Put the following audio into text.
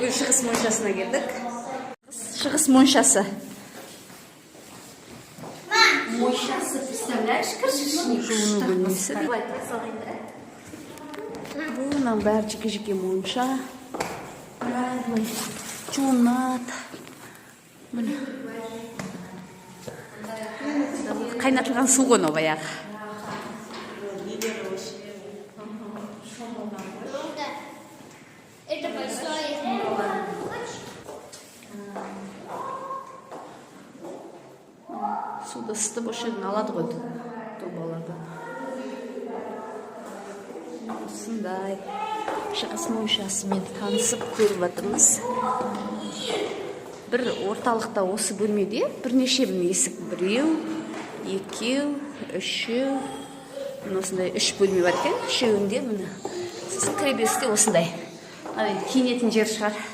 Бүгін шығыс моншасына келдік. Шығыс моншасы. Моншасы, представляешь, крышечник. Жуыну бөлмесі. Бұның бәрі жеке-жеке монша. Жуынат. Қайнатылған су ғыны баяғы. Это большое. Суды ысытып осы жерден алады ғой трубалардан. Осындай шығыс моншасымен танысып көріп жатырмыз. Бір орталықта осы бөлмеде бірнеше есік, біреу, екеу, үшеу, осындай 3 бөлме бар екен. Үшеуінде міне сіз кіреберісте осындай киінетін жер шығар.